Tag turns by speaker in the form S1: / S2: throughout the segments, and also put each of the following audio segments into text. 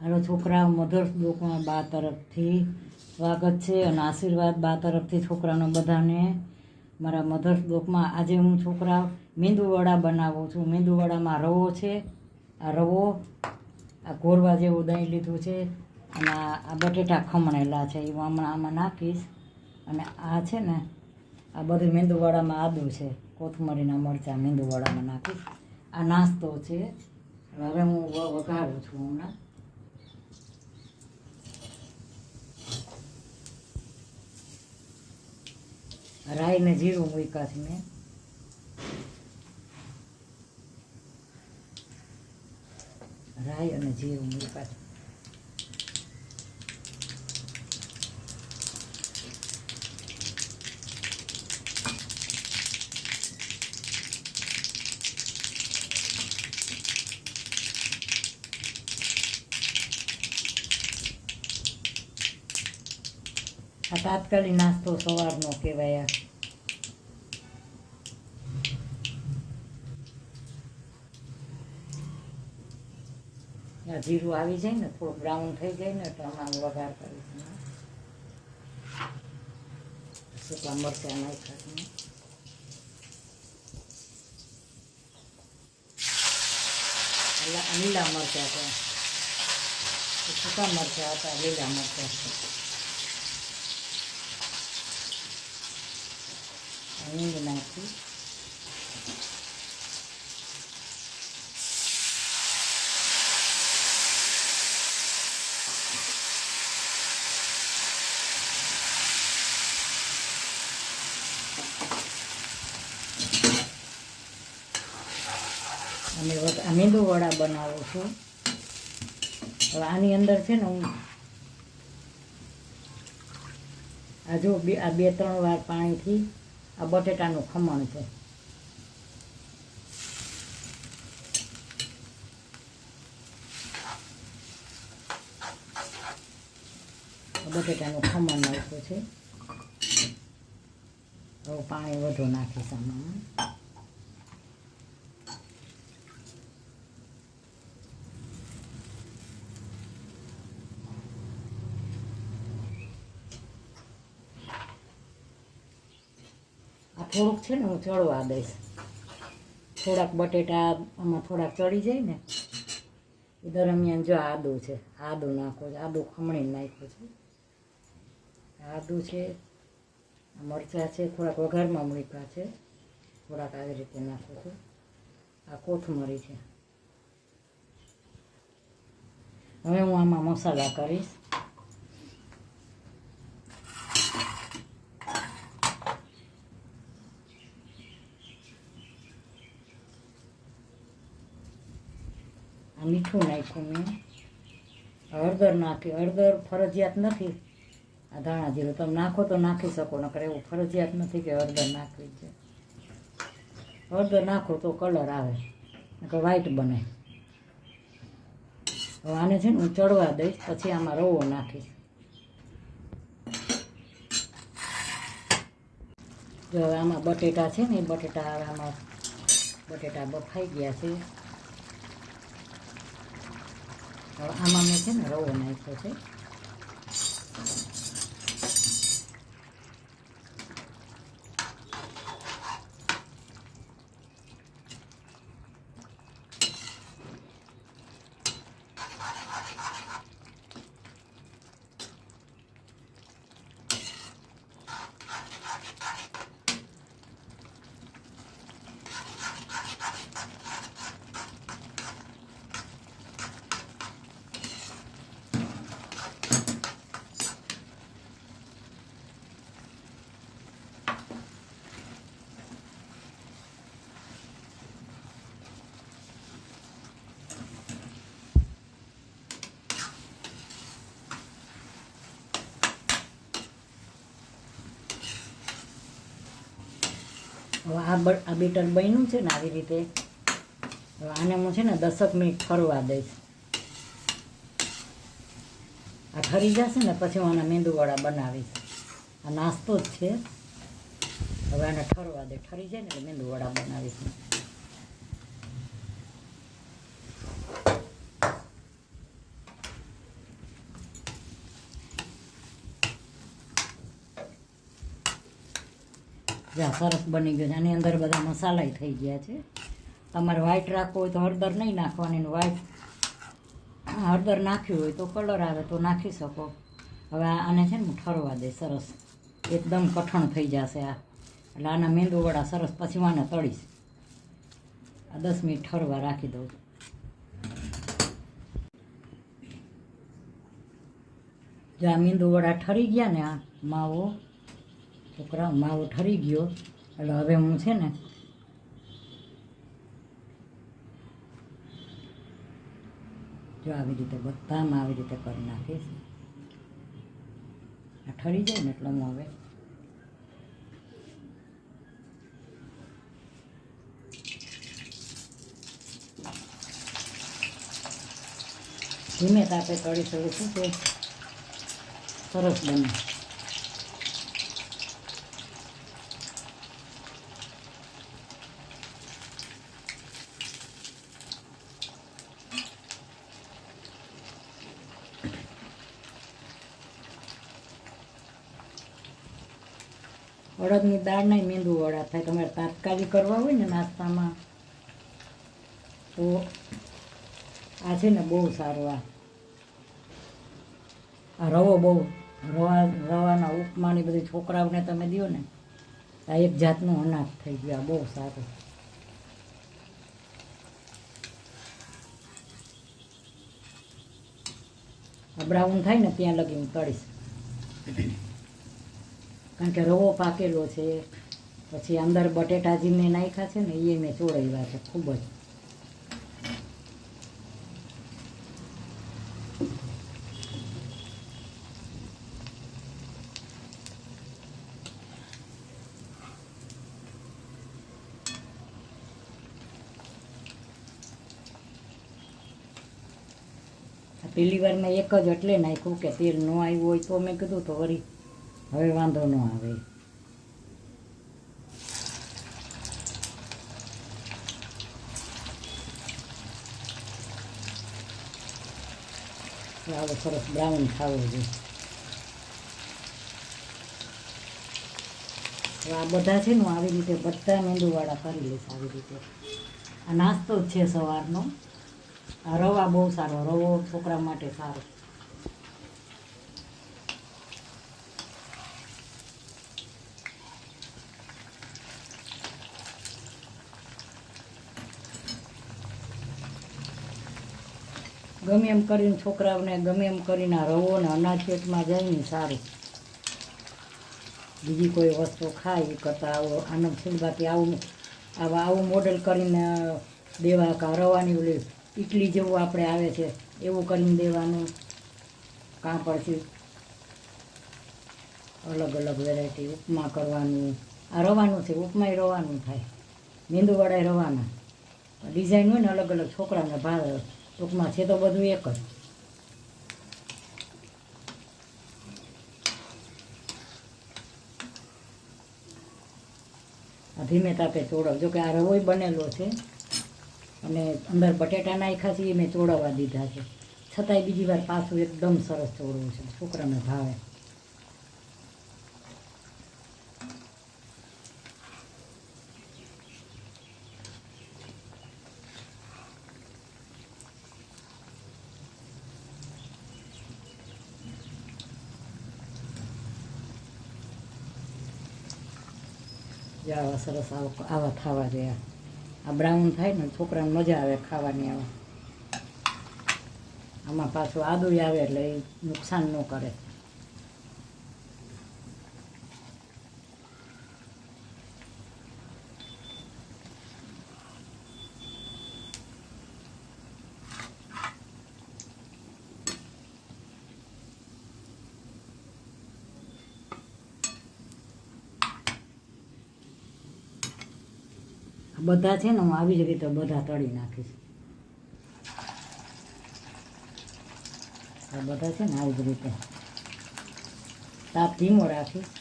S1: હાલો છોકરા, મધર્સ ડેમાં બા તરફથી સ્વાગત છે અને આશીર્વાદ બા તરફથી છોકરાનો બધાને. મારા મધર્સ ડેમાં આજે હું છોકરા મેંદુવડા બનાવું છું. મેંદુવડામાં રવો છે, આ રવો, આ ઘોરવા જેવું દહીં લીધું છે અને આ બટેટા ખમણેલા છે એ હું હમણાં આમાં નાખીશ. અને આ છે ને આ બધું મેંદુવડામાં આદું છે, કોથમરીના મરચાં મેંદુવડામાં નાખીશ. આ નાસ્તો છે. હવે હું વઘારું છું હમણાં. રાઈ ને જીરું મૂક્યા છે મેં. રાઈ અને જીરું મૂક્યા છે. આ તાત્કાલિક નાસ્તો સવારનો કહેવાય. આ જીરું આવી જાય ને, થોડું બ્રાઉન થઈ જાય ને એટલે આમાં વઘાર કરીશ. સૂકા મરચાં નાખ્યા. લીલા મરચાં છે, સૂકા મરચાં હતા, લીલા મરચાં છે. હિંગ નાખી. અમે મેંદુવડા બનાવું છું. હવે આની અંદર છે ને હું આ જો આ 2-3 વાર પાણીથી આ બટેટાનું ખમણ છે. બટેટાનું ખમણ નાખ્યું છે. હવે પાણી વધુ નાખીશ આમાં. થોડુંક છે ને હું ચડવા દઈશ. થોડાક બટેટા આમાં થોડાક ચડી જાય ને એ દરમિયાન જો આદું છે, આદું નાખો છે. આદું ખમણીને નાખ્યું છે. આદું છે, મરચાં છે, થોડાક વઘારમાં મૂક્યા છે, થોડાક આવી રીતે નાખું છું. આ કોથમરી છે. હવે હું આમાં મસાલા કરીશ. મીઠું નાખ્યું મેં. હળદર નાખી. હળદર ફરજિયાત નથી. આ ધાણા જીરું તમે નાખો તો નાખી શકો, નકર એવું ફરજિયાત નથી કે હળદર નાખવી છે. હળદર નાખો તો કલર આવે, નકર વ્હાઈટ બને. હવે આને છે ને હું ચડવા દઈશ, પછી આમાં રવો નાખીશ. જો હવે આમાં બટેટા છે ને એ બટેટા આમાં બટેટા બફાઈ ગયા છે. હવે આમાં મેં છે ને રવો નાખ્યો છે. હવે આ બેટર બન્યું છે ને આવી રીતે. હવે આને હું છે ને 10 મિનિટ ફરવા દઈશ. આ ઠરી જશે ને પછી હું આના મેંદુવડા બનાવીશ. આ નાસ્તો જ છે. હવે આને ઠરવા દે. ઠરી જાય ને એટલે મેંદુવડા બનાવીશ. જ્યાં સરસ બની ગયો છે. આની અંદર બધા મસાલા થઈ ગયા છે. તમારે વ્હાઈટ રાખવો હોય તો હળદર નહીં નાખવાની, વ્હાઈટ હળદર નાખ્યું હોય તો કલર આવે તો નાખી શકો. હવે આને છે ને હું ઠરવા દે, સરસ એકદમ કઠણ થઈ જશે આ. એટલે આના મેંદુવડા સરસ પછી આને તળીશ. આ 10 મિનિટ ઠરવા રાખી દઉં. જો આ મેંદુવડા ઠરી ગયા ને, આ માવો છોકરા માવો ઠરી ગયો. એટલે હવે હું છે ને જો આવી રીતે બધામાં આવી રીતે કરી નાખીશ. આ ઠરી જાય ને એટલે હું હવે ધીમે તાપે તળી તળી શું છે સરસ બને. અડદની દાળના મેંદુવડા થાય. તમારે તાત્કાલિક કરવા હોય ને નાસ્તામાં તો આ છે ને બહુ સારું. આ રવો બહુ રવાના ઉપમાની બધી છોકરાઓને તમે દો ને, આ એક જાતનું અનાજ થઈ ગયું. આ બહુ સારું. આ બ્રાઉન થાય ને ત્યાં લગી હું તળીશ, કારણ કે રવો પાકેલો છે. પછી અંદર બટેટા જે મેં નાખ્યા છે ને એ મેં ચોળાવ્યા છે ખૂબ જ. પહેલી વાર મેં એક જ એટલે નાખ્યું કે તેલ ન આવ્યું હોય તો મેં કીધું તો વળી હવે વાંધો ન આવે. આવો સરસ બ્રાઉન ખાવો જોઈએ. આ બધા છે ને આવી રીતે બધા મેંદુવાળા કરી લઈશ. આવી રીતે આ નાસ્તો જ છે સવારનો. આ રવા બહુ સારો, રવો છોકરા માટે સારો. ગમે એમ કરીને છોકરાઓને ગમે એમ કરીને આ રવો ને અનાજ પેટમાં જાય ને સારું. બીજી કોઈ વસ્તુ ખાય એ કરતાં આવો આનંદ છે. બાકી આવું મોડેલ કરીને દેવા કા રવાની ઓલી ઇડલી જેવું આપણે આવે છે એવું કરીને દેવાનું. કાં પછી અલગ અલગ વેરાયટી ઉપમા કરવાનું. આ રવાનું છે, ઉપમાય રવાનું થાય, મેંદુવડાય રવાના. ડિઝાઇન હોય ને અલગ અલગ છોકરાને ભાવે. ટૂંકમાં છે તો બધું એક જ. ધીમે તાપે ચોળવ. જો કે આ રવોય બનેલો છે અને અંદર બટેટા નાખ્યા છે એ મેં ચોળવવા દીધા છે. છતાંય બીજી વાર પાછું એકદમ સરસ ચોળવું છે, છોકરાને ભાવે. આવા સરસ આવા ખાવા જોઈએ. આ બ્રાઉન થાય ને છોકરાને મજા આવે ખાવાની. આમાં પાછું આદું આવે એટલે એ નુકસાન ન કરે. બધા છે ને હું આવી જ રીતે બધા તળી નાખીશ. આ બધા છે ને આવી જ રીતે તાપ ધીમો રાખીશ.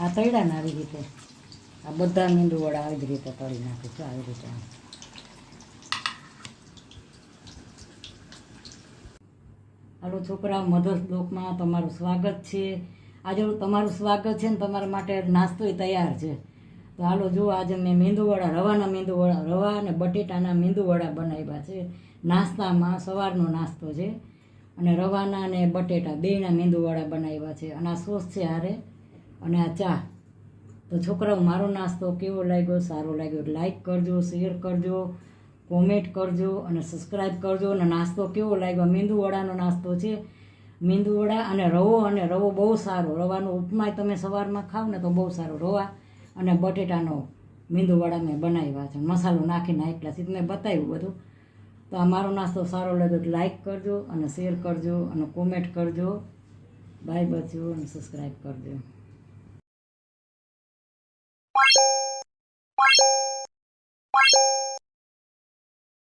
S1: આ તળ્યા ને આવી રીતે આ બધા મેંદુવડા આવી જ રીતે તળી નાખીશ. આવી રીતે હાલો છોકરા, મધર્સ બ્લોકમાં તમારું સ્વાગત છે. આજે તમારું સ્વાગત છે ને તમારા માટે નાસ્તોય તૈયાર છે. તો હાલો જુઓ, આજે મેં મેંદુવડા, રવાના મેંદુવડા, રવા અને બટેટાના મેંદુવડા બનાવ્યા છે. નાસ્તામાં સવારનો નાસ્તો છે અને રવાના અને બટેટા બેયના મેંદુવડા બનાવ્યા છે અને આ સોસ છે હારે અને આ ચા. તો છોકરાઓ, મારો નાસ્તો કેવો લાગ્યો? સારો લાગ્યો લાઈક કરજો, શેર કરજો, કોમેન્ટ કરજો અને સબસ્ક્રાઈબ કરજો. અને નાસ્તો કેવો લાગ્યો? મેંદુવડાનો નાસ્તો છે, મેંદુવડા અને રવો બહુ સારો. રવાનો ઉપમા તમે સવારમાં ખાવ ને તો બહુ સારો. રવા અને બટેટાનો મેંદુવડા મેં બનાવ્યા છે, મસાલો નાખીને એકલા સીધ મેં બતાવ્યું બધું. તો આ મારો નાસ્તો સારો લાગ્યો તો લાઈક કરજો અને શેર કરજો અને કોમેન્ટ કરજો. બાય બચ્ચો અને સબસ્ક્રાઈબ કરજો.